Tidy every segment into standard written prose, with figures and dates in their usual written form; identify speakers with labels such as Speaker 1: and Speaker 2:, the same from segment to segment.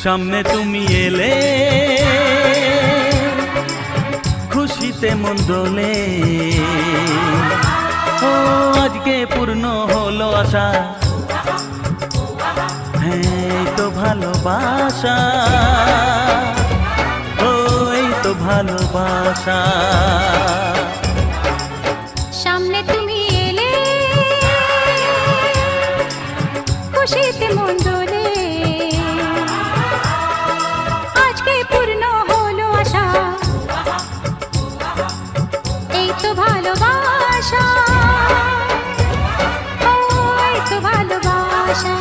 Speaker 1: সামনে তুমি এলে খুশিতে মন দোলে, ও আজকে পূর্ণ হলো আশা, হ্যাঁ এই তো ভালোবাসা, ও এই তো ভালোবাসা।
Speaker 2: সামনে তুমি এলে খুশিতে মন দোলে, আজকে পূর্ণ হলো আশা, এই তো ভালোবাসা, ও এই তো ভালোবাসা।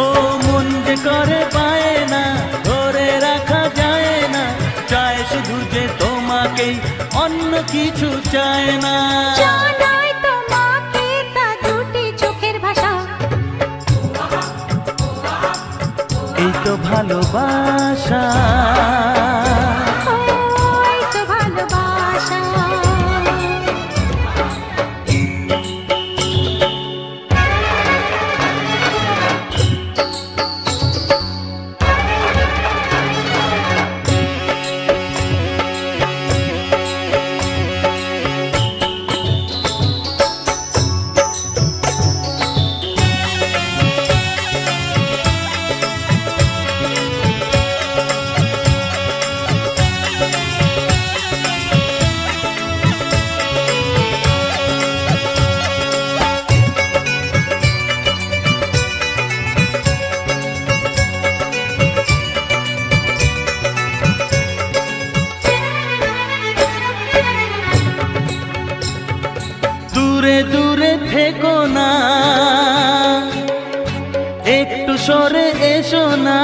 Speaker 1: ও মন যে করে পায় না, ধরে রাখা যায় না, চায় শুধু যে তোমাকেই, অন্য কিছু চায় না।
Speaker 2: জানাই তোমাকে তা দুটি চোখের ভাষা,
Speaker 1: এই তো ভালোবাসা,
Speaker 2: ও এই তো ভালোবাসা।
Speaker 1: দূরে দূরে থেকো না, একটু সরে এসো না,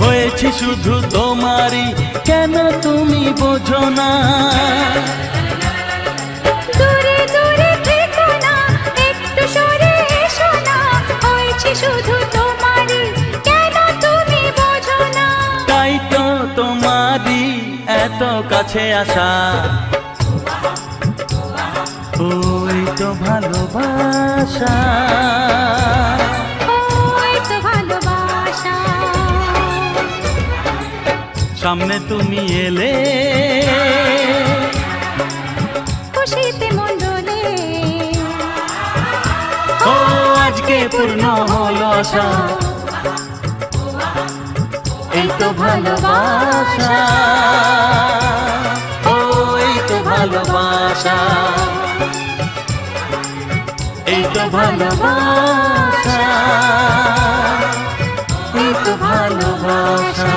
Speaker 1: হয়েছি শুধু তোমারই, কেন তুমি বোঝো না।
Speaker 2: দূরে দূরে থেকো না, একটু সরে এসো না, হয়েছি শুধু তোমারই, কেন তুমি বোঝো না।
Speaker 1: তাই তো তোমারই এত কাছে আসা, ওই তো ভালোবাসা,
Speaker 2: ও এই তো ভালোবাসা।
Speaker 1: সামনে তুমি এলে
Speaker 2: খুশিতে মন দোলে,
Speaker 1: ও আজকে পূর্ণ হলো আশা, এই তো ভালোবাসা, ও এই তো ভালোবাসা, এই তো ভালোবাসা, এই তো ভালোবাসা।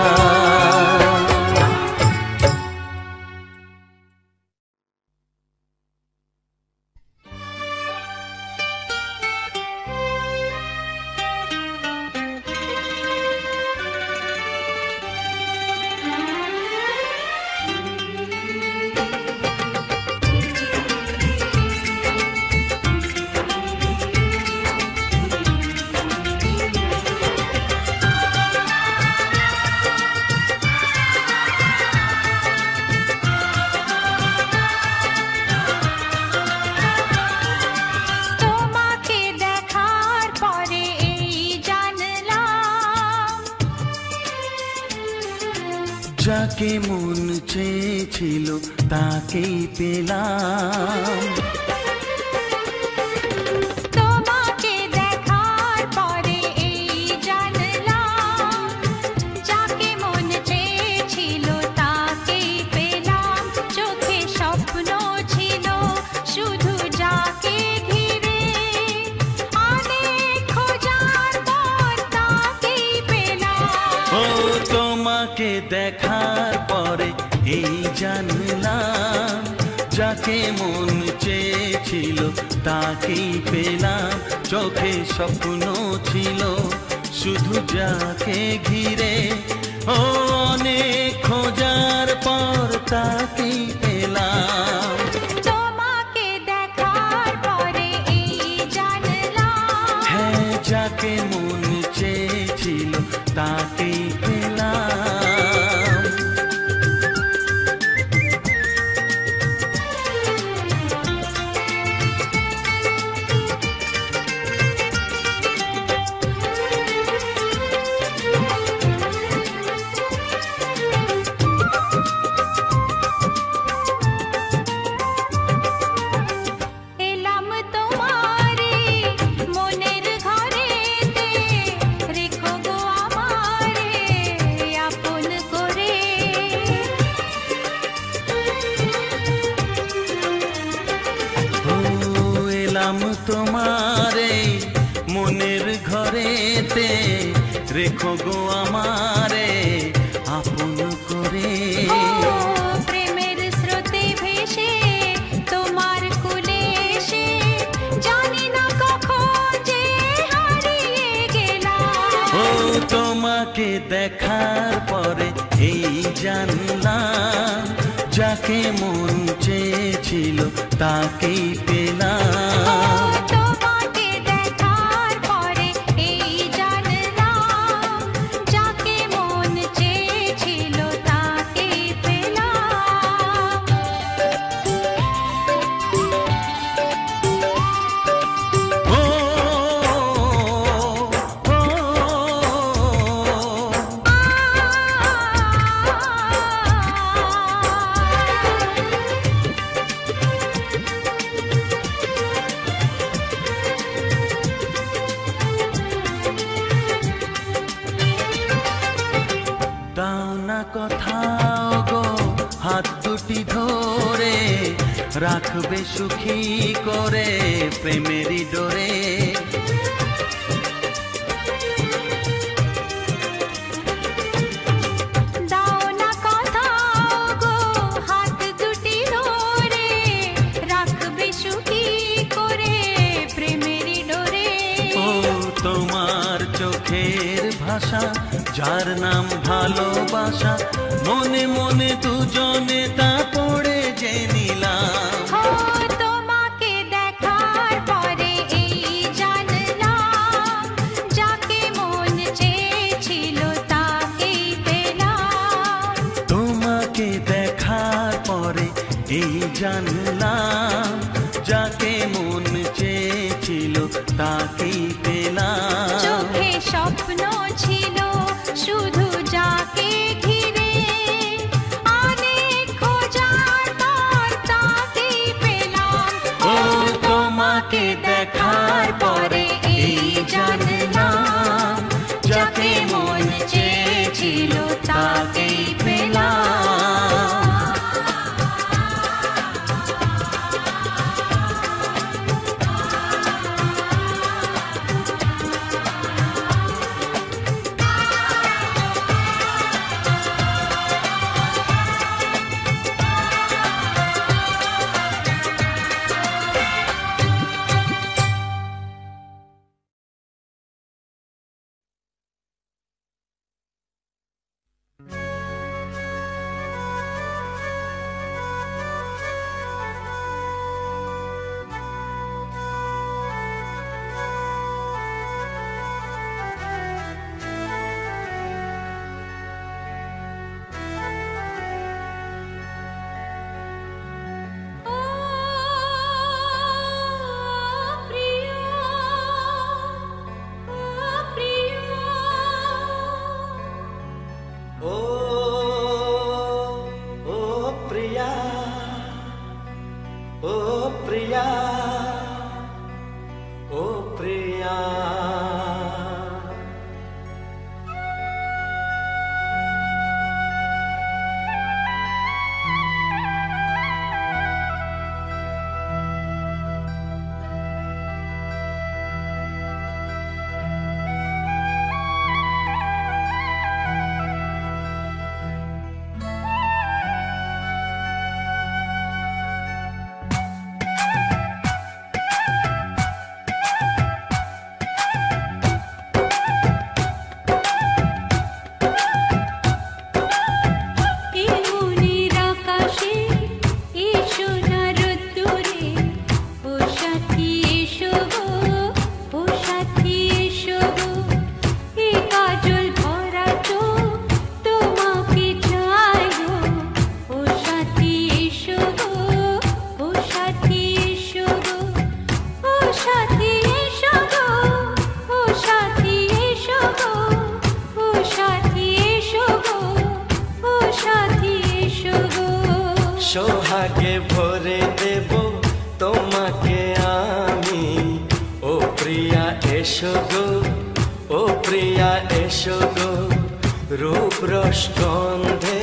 Speaker 1: যাকে মন চেয়েছিল তাকেই পেলাম।
Speaker 2: তোমাকে দেখার পরে এই জানলাম, যাকে মন চেয়েছিল তাকেই পেলাম। চোখে স্বপ্ন ছিল শুধু যাকে ঘিরে, অনেক খোঁজার পর তাকেই পেলাম।
Speaker 1: ও তোমাকে দেখার পরে এই জানলাম, যাকে মন চেয়েছিল তাকেই পেলাম। চোখে স্বপ্ন ছিল শুধু যাকে ঘিরে, ও অনেক খোঁজার পর তাকেই পেলাম।
Speaker 2: তোমাকে দেখার পরে এই জানলাম,
Speaker 1: হ্যাঁ, যাকে মন চেয়েছিল তাকেই পেলাম।
Speaker 2: এলাম তোমারে মনের ঘরেতে, রেখো গো আমারে আপন করে।
Speaker 1: ও এলাম তোমারে মনের ঘরেতে, রেখো গো আমারে আপন করে।
Speaker 2: ও প্রেমের স্রোতে ভেসে তোমার কুলে এসে, জানি না কখন যে হারিয়ে গেলাম।
Speaker 1: ও তোমাকে দেখার পরে এই জানলাম, যাকে মন চেয়েছিল তাকেই পেলাম।
Speaker 2: তোমাকে দেখার পরে এই জানলাম, যাকে মন চেয়েছিল তাকেই পেলাম।
Speaker 1: ও, ও, দাও না কোথাও গো হাত দুটি ধরে, রাখবে সুখী করে প্রেমেরই ডোরে।
Speaker 2: দাও না কোথাও গো হাত দুটি ধরে, রাখবে সুখী করে প্রেমেরই ডোরে।
Speaker 1: ও তোমার চোখের ভাষা, যার নাম ভালোবাসা, মনে মনে দুজনে তা পড়ে যে নিলাম।
Speaker 2: ও তোমাকে দেখার পরে এই জানলাম, যাকে মন চেয়েছিল তাকেই পেলাম।
Speaker 1: তোমাকে দেখার পরে এই জানলাম, যাকে মন চেয়েছিল তাকেই পেলাম।
Speaker 2: চোখে স্বপ্ন ছিল শুধু যাকে ঘিরে, অনেক খোঁজার পর তাকেই পেলাম।
Speaker 1: ও তোমাকে দেখার পরে এই জানলাম, যাকে মন চেয়েছিল তাকেই পেলাম।
Speaker 3: ও প্রিয়া, ও প্রিয়া। সোহাগে ভরে দেব তোমাকে আমি, ও প্রিয়া এসো গো, ও প্রিয়া এসো গো। রূপ রস গন্ধে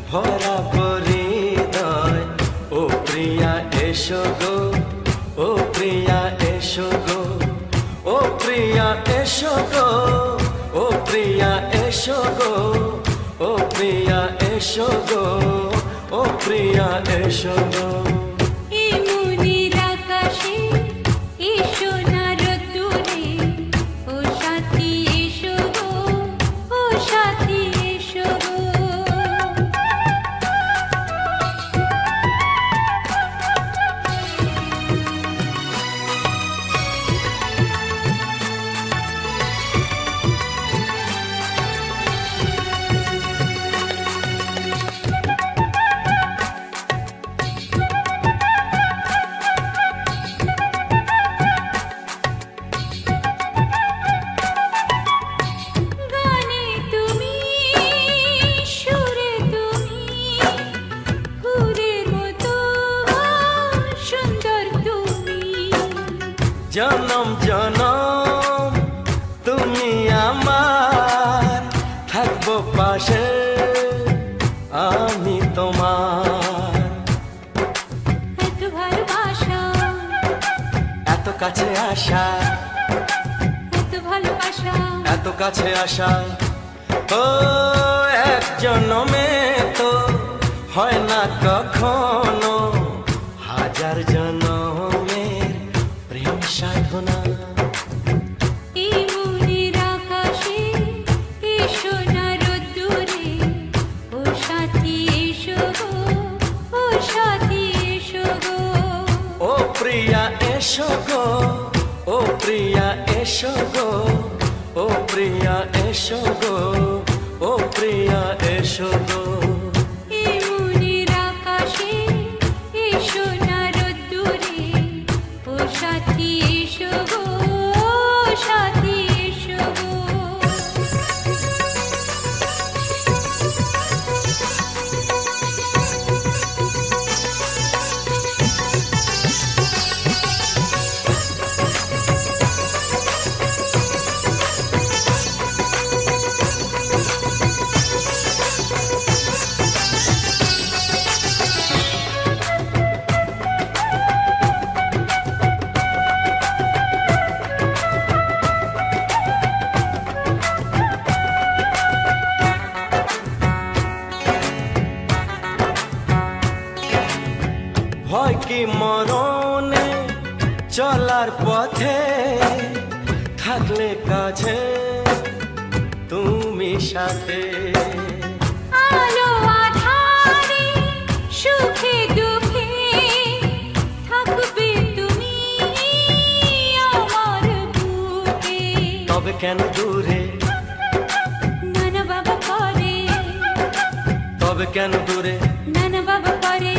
Speaker 3: ভরা হৃদয়, ও প্রিয়া এসো গো, ও প্রিয়া এসো গো, ও প্রিয়া এসো গো, ও প্রিয়া এসো গো, ও প্রিয়া এসো গো, ও প্রিয়া এসো গো।
Speaker 2: এই মনের আকাশে এসো না রোদ্দুরে, ও সাথী এসো গো, ও সাথী এসো গো।
Speaker 3: জনম জনম তুমি আমার, থাকবো পাশে আমি তোমার।
Speaker 2: এত ভালোবাসা,
Speaker 3: এত কাছে আসা,
Speaker 2: এত ভালোবাসা,
Speaker 3: এত কাছে আসা, ও এক জনমে তো হয় না কখনো, হাজার জনমের প্রেম সাধনা।
Speaker 2: এই মনের আকাশে এসো না রোদ্দুরে, ও সাথী এসো গো, ও সাথী এসো গো।
Speaker 3: ও প্রিয়া এসো গো, ও প্রিয়া এসো গো, ও প্রিয়া এসো গো, ও প্রিয়া এসো গো।
Speaker 2: এই মনের আকাশে এসো না রোদ্দুরে, ও সাথী এসো গো, ও সাথী এসো গো।
Speaker 3: ভয় কি মরণে চলার পথে, থাকলে কাছে তুমি সাথে।
Speaker 2: আলো আঁধারে সুখে দুঃখে থাকবে তুমি আমার বুকে।
Speaker 3: তবে কেন দূরে,
Speaker 2: নানা বাবা করে,
Speaker 3: তবে কেন দূরে,
Speaker 2: নানা বাবা করে।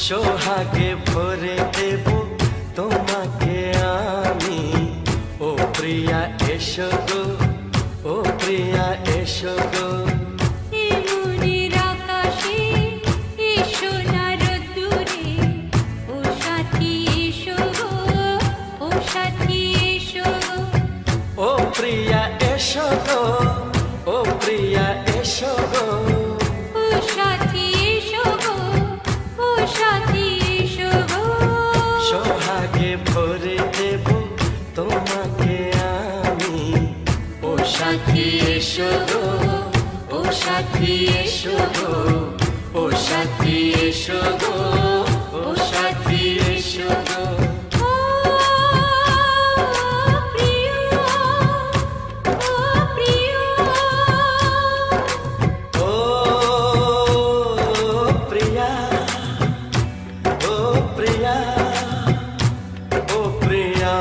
Speaker 3: সোহাগে ভরে দেব তোমাকে আমি,
Speaker 2: সাথী এসো গো, ও সাথী এসো গো,
Speaker 3: ও প্রিয়া এসো গো, ও প্রিয়া এসো গো,
Speaker 2: ও সাথী এসো গো, ও সাথী এসো গো।
Speaker 3: সোহাগে ভরে দেব তোমাকে আমি, ও সাথী এসো গো, ও সাথী এসো গো, ও সাথী এসো গো, ও সাথী এসো গো।
Speaker 2: ও প্রিয়, ও প্রিয়,
Speaker 3: ও প্রিয়া, ও প্রিয়া, ও প্রিয়া।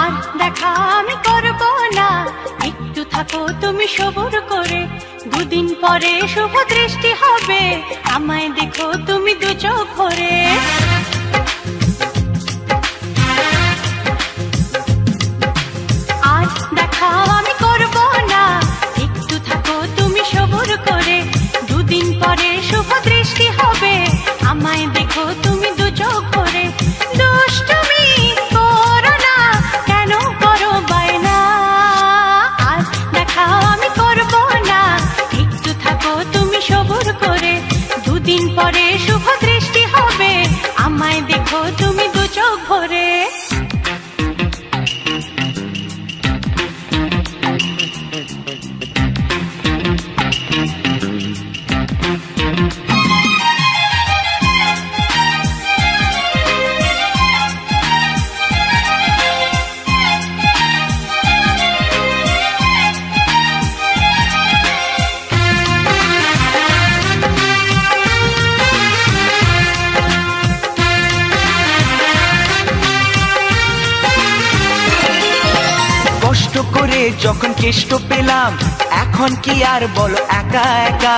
Speaker 2: আর দেখা আমি করব না, একটু থাকো তুমি সবুর করে, দুদিন পরে শুভ দৃষ্টি হবে, আমায় দেখো তুমি দু চোখ ভরে। আর দেখা আমি করব না, একটু থাকো তুমি সবুর করে, দুদিন পরে শুভ দৃষ্টি হবে, আমায় দেখো তুমি দু চোখ ভরে। দুষ্টুমি করো না, কেন করো বায়না? আর দেখা আমি করব না, একটু থাকো তুমি সবুর করে, দুদিন পরে শুভ দৃষ্টি হবে, আমায় দেখো তুমি দু চোখ ভরে।
Speaker 4: কষ্ট করে যখন কেষ্ট পেলাম, এখন কি আর বলো একা একা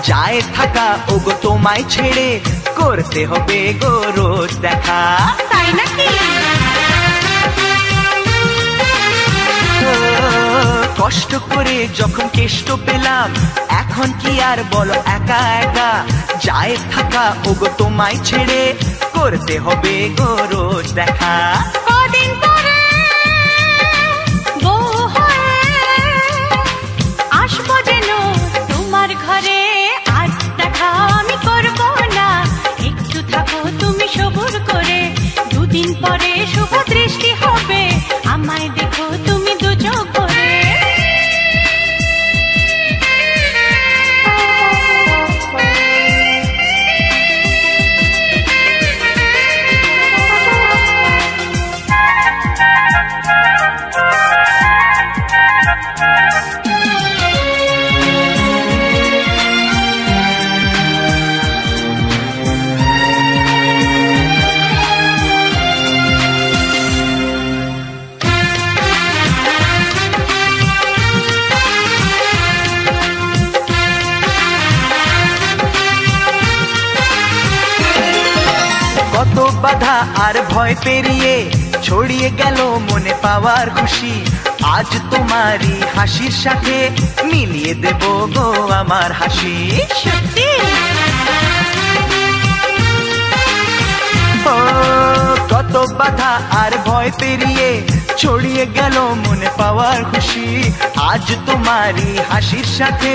Speaker 4: যায় থাকা, ওগো তোমায় ছেড়ে করতে হবে গো রোজ দেখা।
Speaker 2: তাই নাকি?
Speaker 4: ও, কষ্ট করে যখন কেষ্ট পেলাম, এখন কি আর বলো একা একা যায় থাকা, ওগো তোমায় ছেড়ে করতে হবে গো রোজ দেখা।
Speaker 2: কদিন পরে বউ হয়ে আসবো যেন তোমার ঘরে, আর দেখা আমি করব না, একটু থাকো তুমি সবুর করে, দুদিন পরে শুভ দৃষ্টি হবে, আমায় দেখো তুমি দু চোখ ভরে।
Speaker 4: কত বাধা আর ভয় পেরিয়ে ছড়িয়ে গেল মনে পাওয়ার খুশি, আজ তোমারই হাসির সাথে মিলিয়ে দেব গো আমার হাসি।
Speaker 2: সত্যি?
Speaker 4: ও, কত বাধা আর ভয় পেরিয়ে ছড়িয়ে গেল মনে পাওয়ার খুশি, আজ তোমারই হাসির সাথে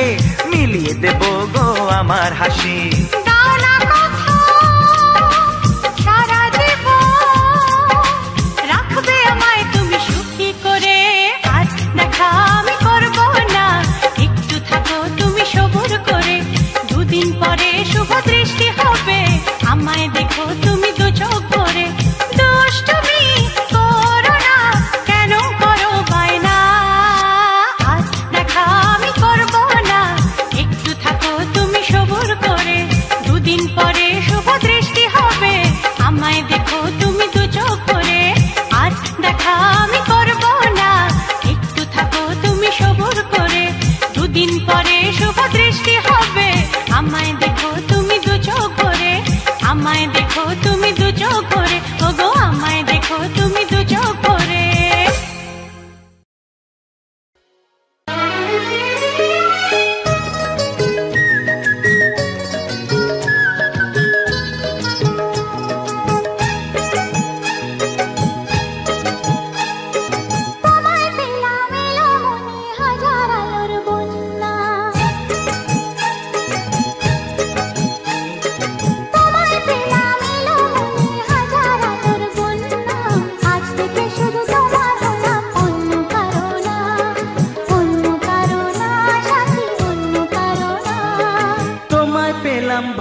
Speaker 4: মিলিয়ে দেব গো আমার হাসি।
Speaker 2: দাও না কথা দেখো তুমি দু চোখ ভরে। দুষ্টুমি করো না, কেন করো বায়না? আজ দেখা আমি করবো না, একটু থাকো তুমি সবুর করে। দুদিন পরে শুভ দৃষ্টি হবে, আমায় দেখো তুমি দু চোখ ভরে। আজ দেখা আমি করবো না, একটু থাকো তুমি সবুর করে। দুদিন পরে শুভ দৃষ্টি হবে, আমায় দেখো তুমি দু চোখ ভরে। আমায় দেখো তুমি দু চোখ ভরে, ওগো আমায় দেখো তুমি দু চোখ ভরে।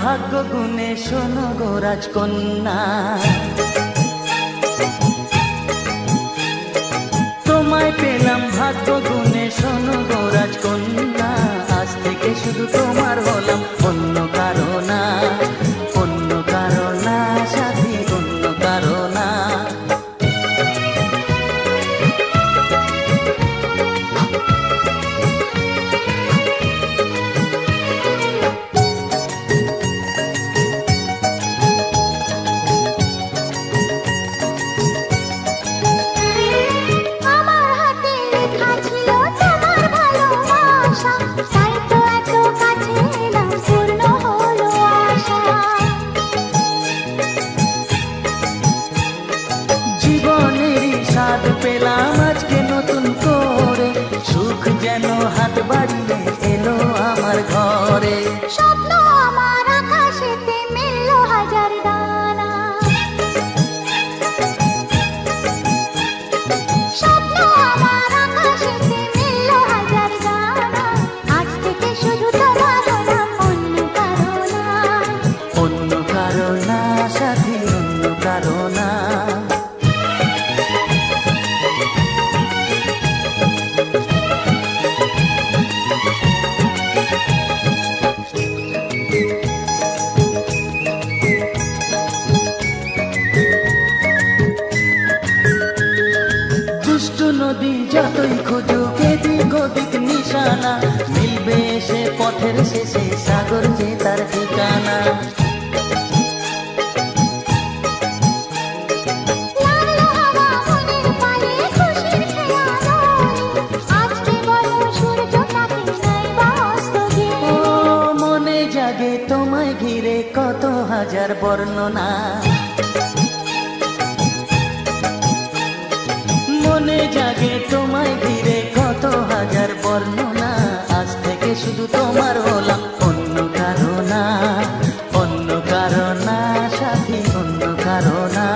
Speaker 1: ভাগ্য গুণে শোনো গো রাজকন্যা, তোমায় পেলাম ভাগ্য গুণে শোনো গো রাজকন্যা। আজ থেকে শুধু তোমার হলাম, অন্য কারো না, অন্য কারো না সাথী, অন্য কারো না। পেলাম আজকে নতুন করে, সুখ যেন হাত বাড়িয়ে এলো আমার ঘরে।
Speaker 5: স্বপ্ন আমার আকাশেতে মেললো হাজার দানা, স্বপ্ন আমার আকাশেতে মেললো হাজার দানা। আজ থেকে শুধু তোমার হলাম, অন্য কারো না,
Speaker 1: অন্য কারো না সাথী, অন্য কারো না। নদী যতই খুঁজুক এদিক ওদিক নিশানা, মিলবে সে পথের শেষে সাগর যে তার ঠিকানা। মনে জাগে তোমায় ঘিরে কত হাজার বর্ণনা, মনে জাগে তোমায় ঘিরে কত হাজার বর্ণনা। আজ থেকে শুধু তোমার হলাম, অন্য কারো না, অন্য কারো না সাথী, অন্য কারো না।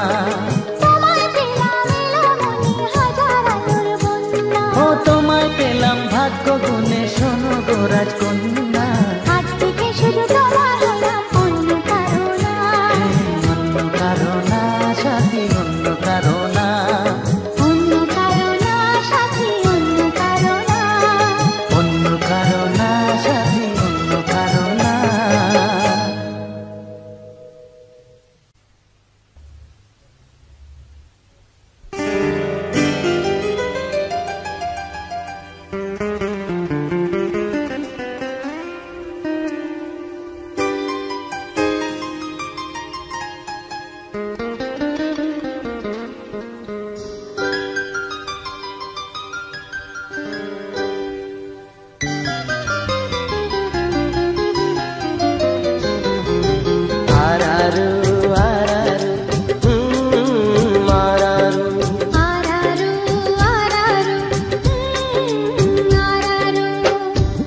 Speaker 1: ও তোমায় পেলাম ভাগ্য গুণে শোনো গো রাজকন্যা।
Speaker 5: আজ থেকে শুধু তোমার হলাম, অন্য কারো না,
Speaker 1: অন্য কারো না সাথী, অন্য কারো না।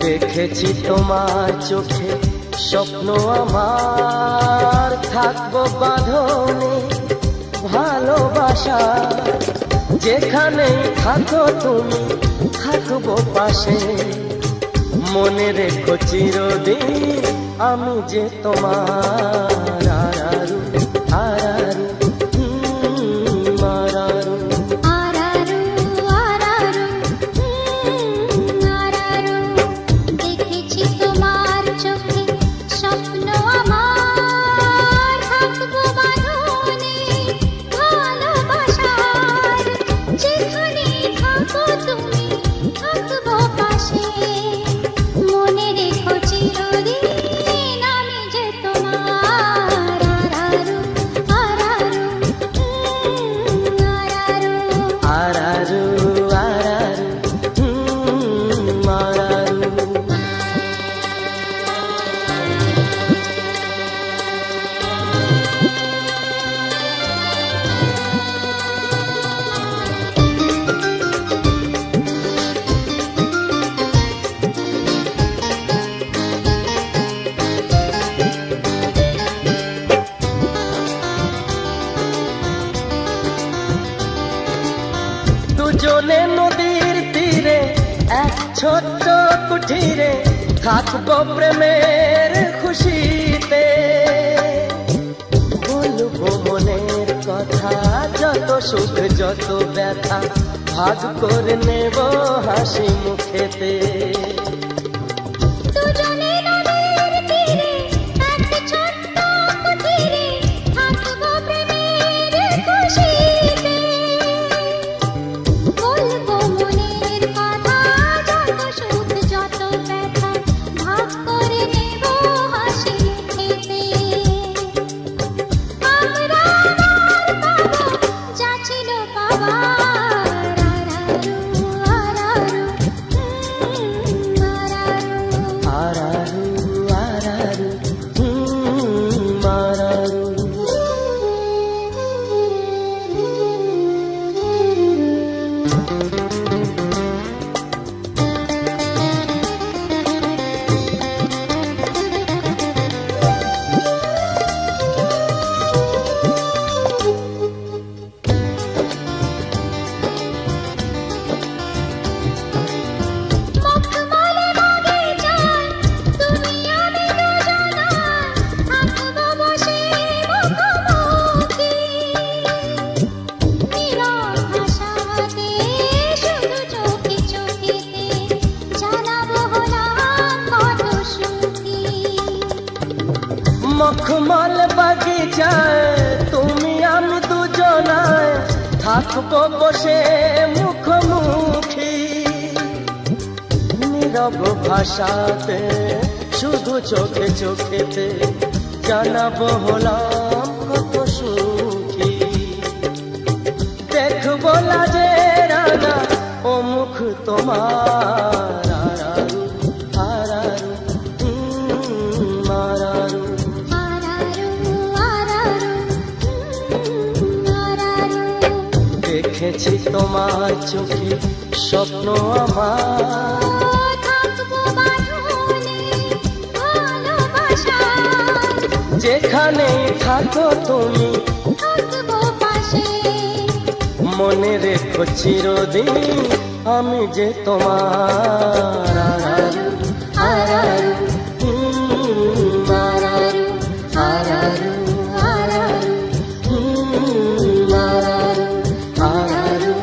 Speaker 3: দেখেছি তোমার চোখে স্বপ্ন আমার, থাকবো বাঁধনে ভালোবাসা। যেখানে থাকো তুমি থাকবো পাশে, মনে রেখো চিরদিন আমি যে তোমার। আরারু দুজনে নদীর তীরে এক ছোট্ট কুঠিরে থাকবো প্রেমের খুশিতে। বলবো মনের কথা, যত সুখ যত ব্যথা ভাগ করে নেব হাসি মুখেতে।
Speaker 5: দুজনে নদীর তীরে এক ছোট্ট কুঠিরে থাকবো প্রেমের খুশিতে। বলবো মনের কথা, যত সুখ যত ব্যথা ভাগ করে নেব হাসি মুখেতে। আমরা আবার পাবো যা ছিল পাবার, আরারু আরারু আরারু।
Speaker 3: আরারু আরারু
Speaker 5: মখমলে বাগিচায় তুমি আমি দুজনায় থাকবো বসে মুখোমুখি। নীরব ভাষাতে শুধু চোখে চোখেতে জানাবো হলাম কত সুখী।
Speaker 3: মখমল বাগিচায় তুমি আমি দুজনায় থাকবো বসে মুখোমুখি। নীরব ভাষাতে শুধু চোখে চোখেতে জানাবো হলাম কত সুখী। দেখবো লাজে রানা ও মুখ তোমার, আরারু আরারু আরারু।
Speaker 5: আরারু আরারু আরারু।
Speaker 3: দেখেছি তোমার চোখে স্বপ্ন আমার,
Speaker 5: থাকবো বাঁধনে ভালোবাসায়,
Speaker 3: যেখানেই থাকো তুমি
Speaker 5: থাকবো পাশে।
Speaker 3: মনে রেখো চিরদিন আমি যে তোমার, আরারু আরারু আরারু আরারু আরারু আরারু আরারু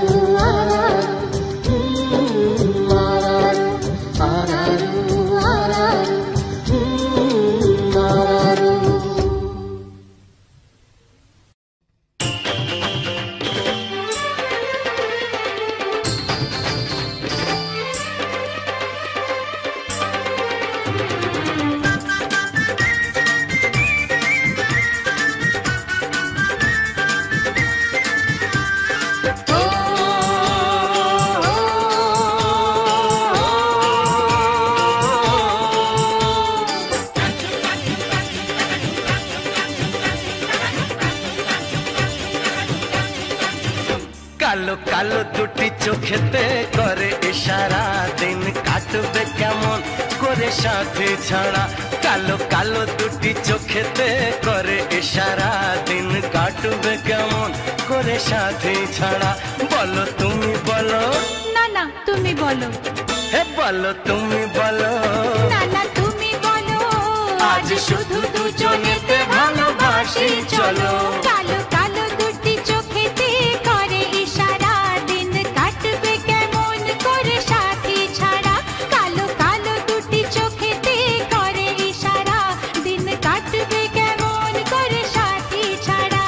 Speaker 3: আরারু আরারু। কালো কালো দুটি চোখেতে করে ইশারা, দিন কাটবে কেমন করে সাথী ছাড়া। কালো কালো দুটি চোখেতে করে ইশারা, দিন কাটবে কেমন করে সাথী ছাড়া। বলো তুমি বলো,
Speaker 2: না না তুমি বলো,
Speaker 3: হে বলো তুমি বলো,
Speaker 2: না না তুমি বলো।
Speaker 3: আজ শুধু দুজনেতে ভালোবাসি চলো।
Speaker 2: কালো কালো দুটি চোখেতে করে ইশারা, দিন কাটবে কেমন করে সাথী ছাড়া। কালো কালো দুটি চোখেতে করে ইশারা, দিন কাটবে কেমন করে সাথী ছাড়া।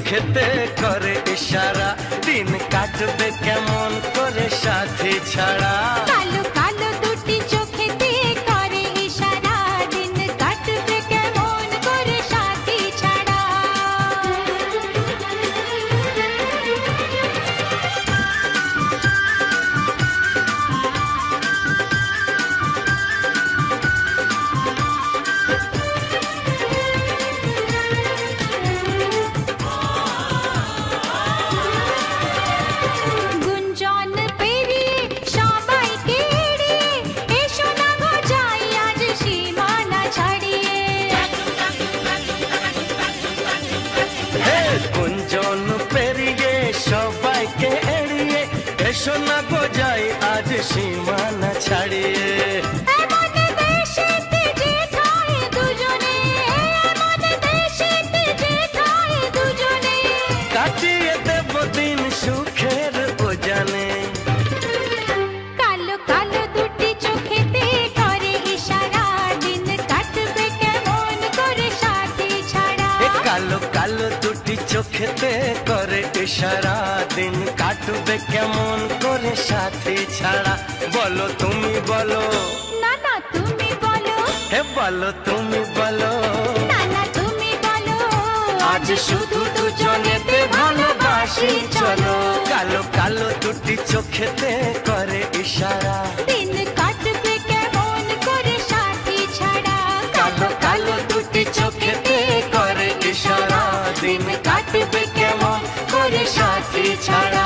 Speaker 3: চোখেতে করে ইশারা, দিন কাটবে কেমন করে সাথী ছাড়া।
Speaker 2: কালো কালো দুটি চোখেতে করে ইশারা, দিন কাটবে কেমন করে সাথী ছাড়া। গুঞ্জন পেরিয়ে সবাইকে এড়িয়ে এসো না গো যাই আজ সীমানা ছাড়িয়ে।
Speaker 3: হে গুঞ্জন পেরিয়ে সবাইকে এড়িয়ে এসো না গো যাই আজ সীমানা ছাড়িয়ে।
Speaker 2: এমন দেশেতে যেথায় দুজনে, এমন দেশেতে যেথায় দুজনে,
Speaker 3: কাটিয়ে দেব দিন সুখের ওজানে।
Speaker 2: কালো কালো দুটি চোখেতে করে ইশারা, দিন কাটবে কেমন করে সাথী ছাড়া।
Speaker 3: এ কালো কালো দুটি চোখেতে করে ইশারা, দিন কাটবে কেমন করে সাথী ছাড়া। বলো তুমি বলো,
Speaker 2: না না তুমি বলো,
Speaker 3: হে বলো তুমি বলো,
Speaker 2: না না তুমি বলো,
Speaker 3: আজ শুধু দুজনেতে ভালোবাসি চলো। কালো কালো দুটি চোখেতে করে ইশারা,
Speaker 2: দিন কাটবে কেমন করে সাথী ছাড়া।
Speaker 3: কালো কালো দুটি চোখেতে করে ইশারা, দিন কাটবে কেমন করে সাথী ছাড়া।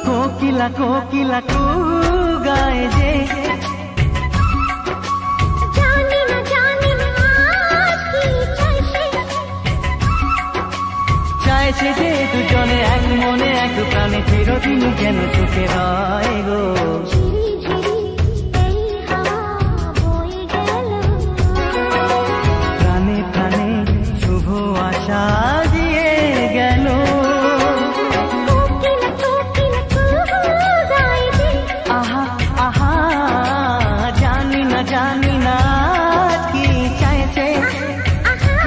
Speaker 1: কোকিলা কোকিলা কু গায় যে,
Speaker 5: জানি না আজ কি চাইছে,
Speaker 1: চাইছে যে দুজনে এক মনে এক প্রাণে চিরদিন যেন সুখে রয় গো।
Speaker 5: ঝিরি ঝিরি এই হাওয়া বয়ে গেল,
Speaker 1: প্রাণে প্রাণে শুভ আশা দিয়ে গেল।
Speaker 5: কোকিলা কোকিলা কুহু গায় যে,
Speaker 1: আহা আহা জানি না কি চাইছে।
Speaker 5: আহা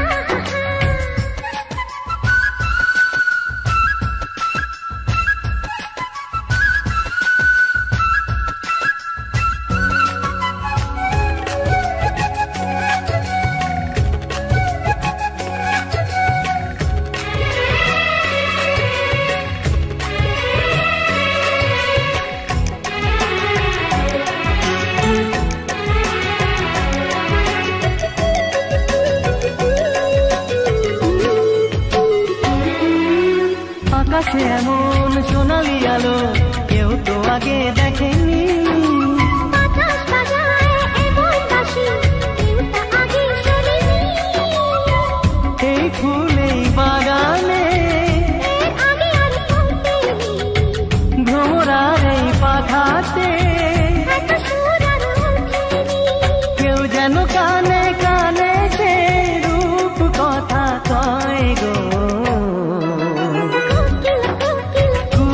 Speaker 1: আকাশে এমন সোনালি আলো কেউ তো আগে দেখেনি।
Speaker 5: বাতাস বাজায় এমন বাঁশি, কেউ তা আগে শোনেনি।
Speaker 1: এই ফুল এই বাগানে
Speaker 5: এর আগে আর পৌঁছেনি,
Speaker 1: ভ্রমরার এই পাখাতে
Speaker 5: এত সুর আর ওঠেনি।
Speaker 1: কেউ যেন কানে কানে সে রূপ কথা কয় গো।
Speaker 5: কোকিলা কোকিলা
Speaker 1: কু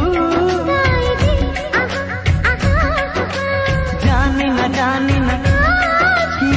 Speaker 5: গায় যে, আহা আহা
Speaker 1: জানি না
Speaker 5: আজ
Speaker 1: কি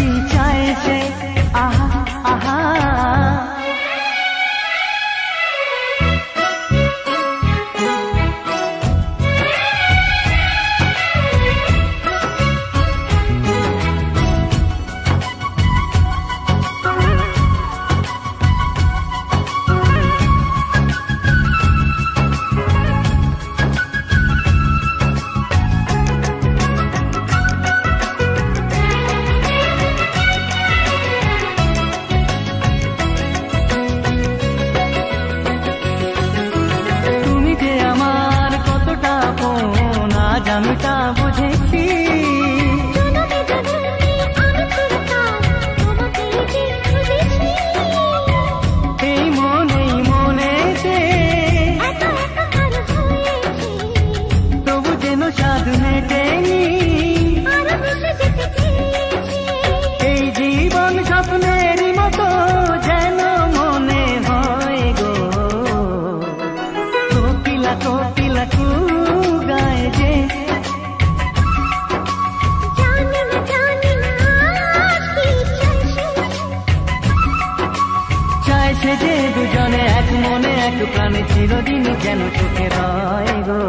Speaker 1: চাই সে যে দুজনে এক মনে এক প্রাণে চিরদিন যেন চোখে রয় গো।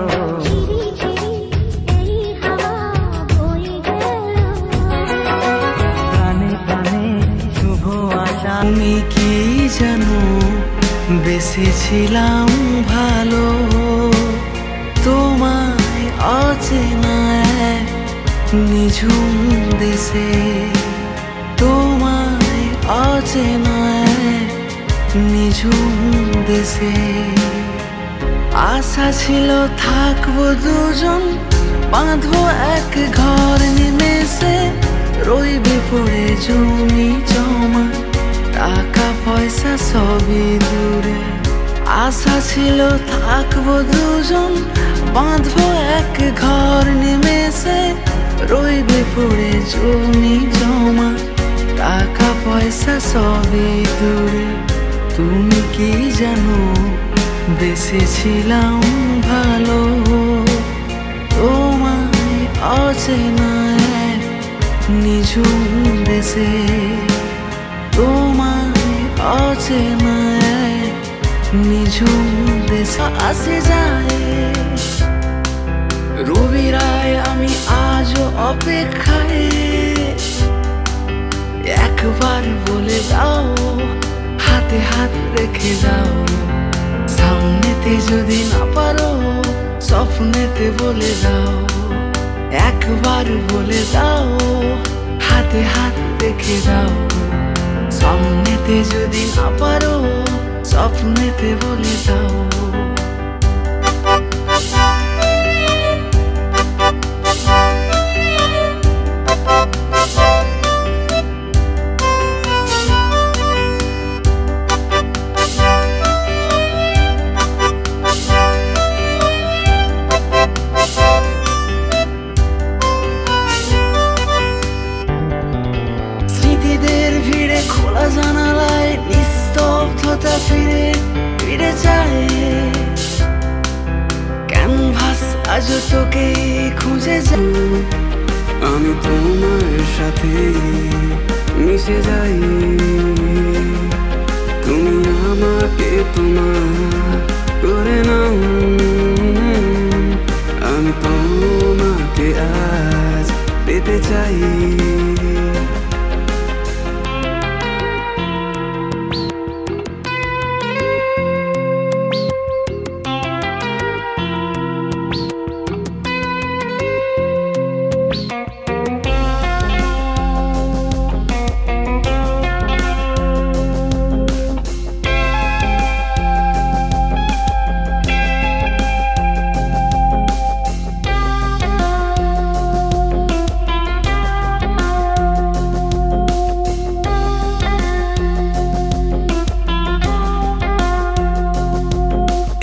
Speaker 1: প্রাণে প্রাণে শুভ আশা। আমি কি জানো বেসেছিলাম ভালো তোমায় অচেনা এক নিঝুম দেশে, তোমায় অচেনা এক নিঝুম দেশে। আশা ছিল থাকবো দুজন বাঁধবো এক ঘর নিমেষে, রইবে পড়ে জমি জমা টাকা পয়সা সবই দূরে। আশা ছিল থাকবো দুজন বাঁধবো এক ঘর নিমেষে, রইবে পড়ে জমি জমা টাকা পয়সা সবই দূরে। তুমি কি জানো বেসেছিলাম ভালো তোমায় অচেনা এক নিঝুম দেশে, তোমায় অচেনা এক নিঝুম দেশে। আসে যায় রবি রায় আমি আজও অপেক্ষায়, একবার বলে দাও হাতে হাত রেখে দাও। সামনেতে যদি না পারো স্বপ্নেতে বলে দাও, একবার বলে দাও হাতে হাত রেখে দাও। সামনেতে যদি না পারো স্বপ্নেতে বলে দাও। স্মৃতিদের ভিড়ে খোলা জানালায় নিস্তব্ধতা ফিরে ফিরে যায়। ক্যানভাস আজ তোকে খুঁজে যায়।
Speaker 6: আমি তোমার সাথে মিশে যাই, তুমি আমাকে তোমার করে নাও। আমি তোমাকে আজ পেতে চাই।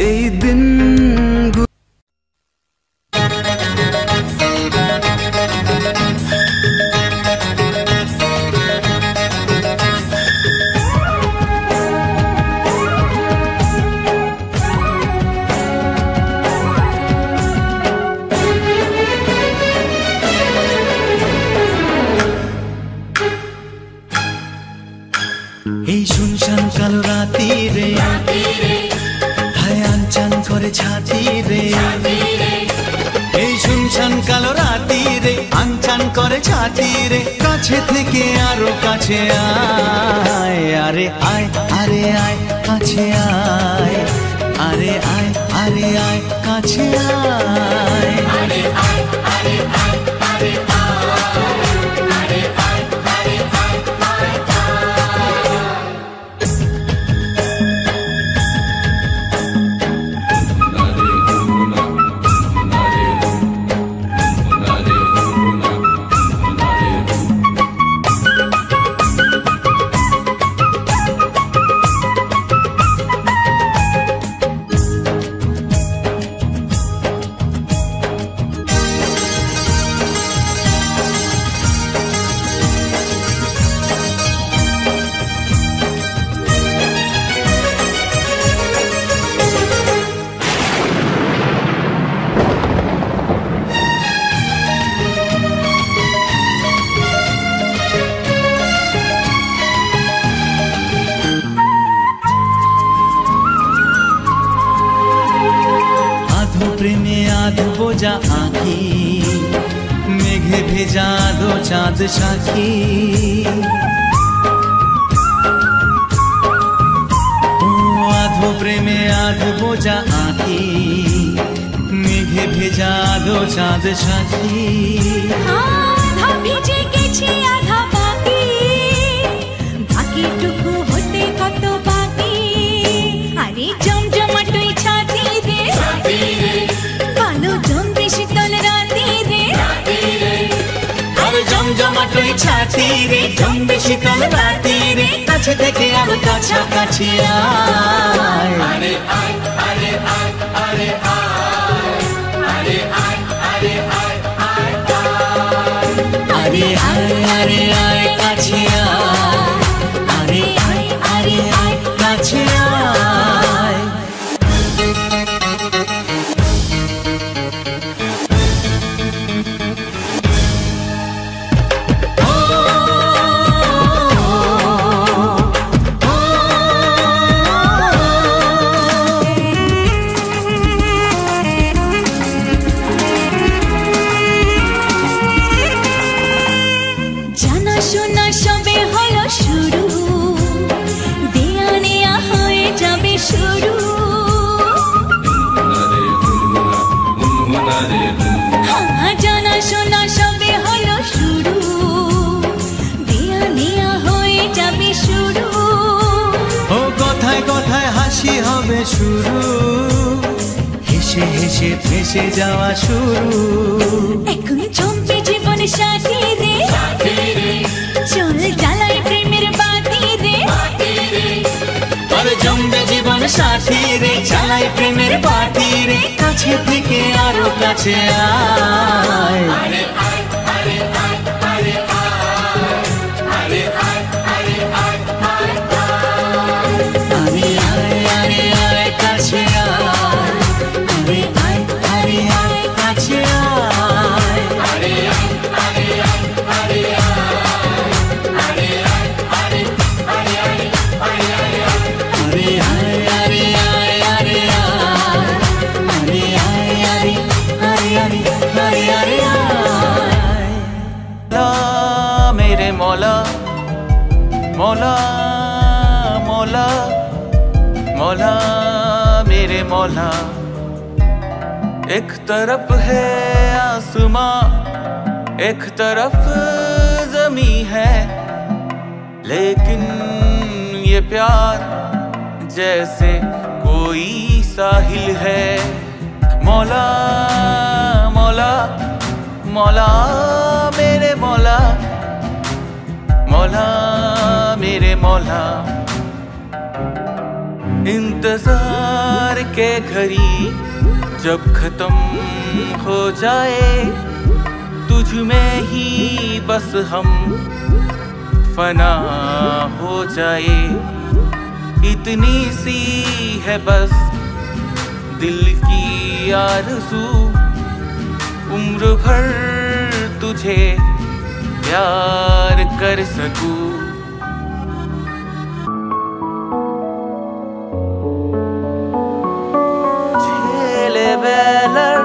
Speaker 6: এই দিন
Speaker 1: এই শুনশান কালো রাতি রে হায় আনচান করে ছাতি রে। এই শুনশান কালো রাতি রে আনচান করে ছাতি রে। কাছে থেকে আরো কাছে আয়, আরে আয় আরে আয় কাছে আয়, আরে আয় আরে আয় কাছে আয়। বোঝা আঁখি, মেঘে ভেজা দো চাঁদ সাক্ষী। আধো প্রেমে আধ বোঝা আঁখি, মেঘে ভেজা দো চাঁদ সাক্ষী।
Speaker 2: আধা ভিজে গেছি আধা বাকি, বাকিটুকু হতে কত বাকি। আরে জমজমাটুই ছাতি রে, কালো জমবে শীতল রাতি রে।
Speaker 1: আরে জমজমাটুই ছাতি রে, জমবে শীতল রাতি রে। কাছে থেকে আরো কাছাকাছি আয়। আরে আয়, আরে আয়, আরে আয়, আরে আয়, আরে আয়, আরে আয়, আরে আয় কাছে আয়। আরে আয়, আরে আয় কাছে আয়।
Speaker 2: জানাশোনা সবে হলো শুরু, দেয়া নেয়া হয়ে যাবে শুরু। হ্যাঁ, জানাশোনা সবে হলো শুরু, দেয়া নেয়া হয়ে যাবে শুরু।
Speaker 1: ও কথায় কথায় হাসি হবে শুরু, হেসে হেসে ফেসে যাওয়া শুরু।
Speaker 2: এখন জমবে জীবন সাথী রে, চল জ্বালাই প্রেমের বাতি রে।
Speaker 1: আরে জমবে জীবন সাথী রে, চালাই প্রেমের বাতি রে। কাছে থেকে আরো কাছে আয়। আরে আয়, আরে আয়, আরে আয়, আরে আয়, আরে আয়, আরে আয়, আরে আয় কাছে আয়। আরে আয়, আরে আয় কাছে আয়। আরে আয়, আরে আয়, আরে আয়, আরে আয়, আরে আরে আরে আরে আরে আরে আয়, আরে আয়, আরে আয়, আরে আয়, আরে আরে আরে আরে আরে আয়। मेरे मौला मौला मौला मौला मेरे मौला। एक तरफ है आसमां, एक तरफ जमी है, लेकिन ये प्यार जैसे कोई साहिल है। मौला मौला मौला मेरे मौला मौला मेरे मौला। इंतजार के घड़ी जब खत्म हो जाए, तुझ में ही बस हम फना हो जाए। इतनी सी है बस दिल की आरज़ू, उम्र भर तुझे प्यार कर सकूं। ছেলেবেলার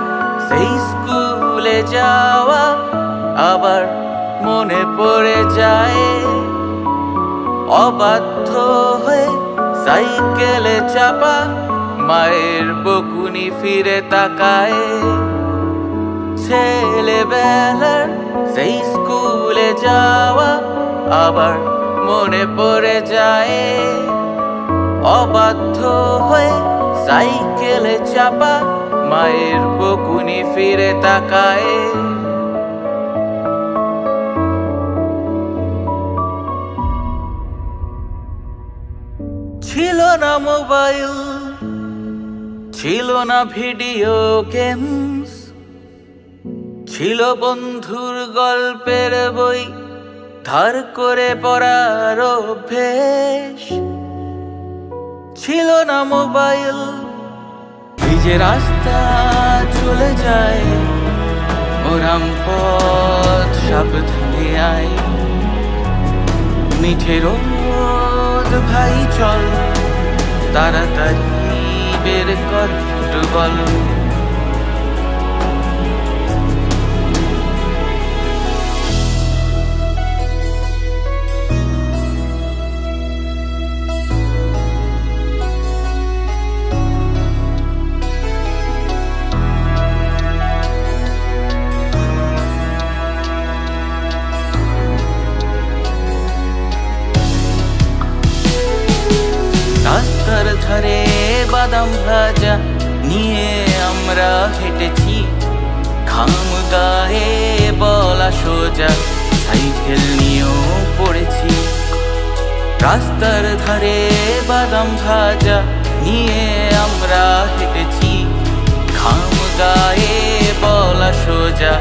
Speaker 1: সেই স্কুলে যাওয়া আবার মনে পড়ে যায়, অবাধ্য হয়ে সাইকেলে চাপা মায়ের বকুনি ফিরে তাকায়। ছেলেবেলার সেই স্কুলে যাওয়া আবার মনে পড়ে যায়, অবাধ্য হয়ে সাইকেলে চাপা মায়ের বকুনি ফিরে তাকায়। ছিল না মোবাইল, ছিল না ভিডিও গেমস, ছিল বন্ধুর গল্পের বই ধার করে পড়ার অভ্যেস। ছিল না মোবাইল, ভিজে রাস্তা চলে যায়, ওরাম পথ সাবধানে আয়। মিঠে রোদ ভাই চল, তাড়াতাড়ি বের কর ফুটবল।
Speaker 7: রাস্তার ধারে বাদাম ভাজা নিয়ে আমরা হেঁটেছি, ঘাম গায়ে বলা সোজা সাইকেল নিয়েও পড়েছি। রাস্তার ধারে বাদাম ভাজা নিয়ে আমরা হেঁটেছি, ঘাম গায়ে বলা সোজা